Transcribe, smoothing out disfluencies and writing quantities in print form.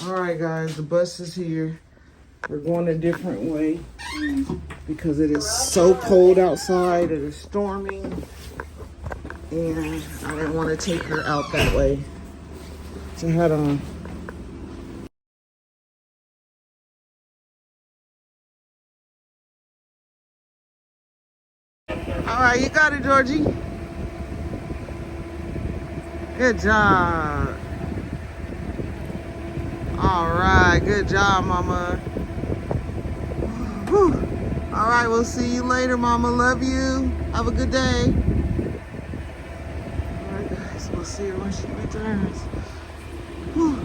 All right, guys, the bus is here. We're going a different way because it is so cold outside. It is storming, and I didn't want to take her out that way. So head on. All right, you got it, Georgie. Good job. All right, good job, Mama. Whew. All right, we'll see you later, Mama. Love you. Have a good day. All right, guys, we'll see her when she returns. Whew.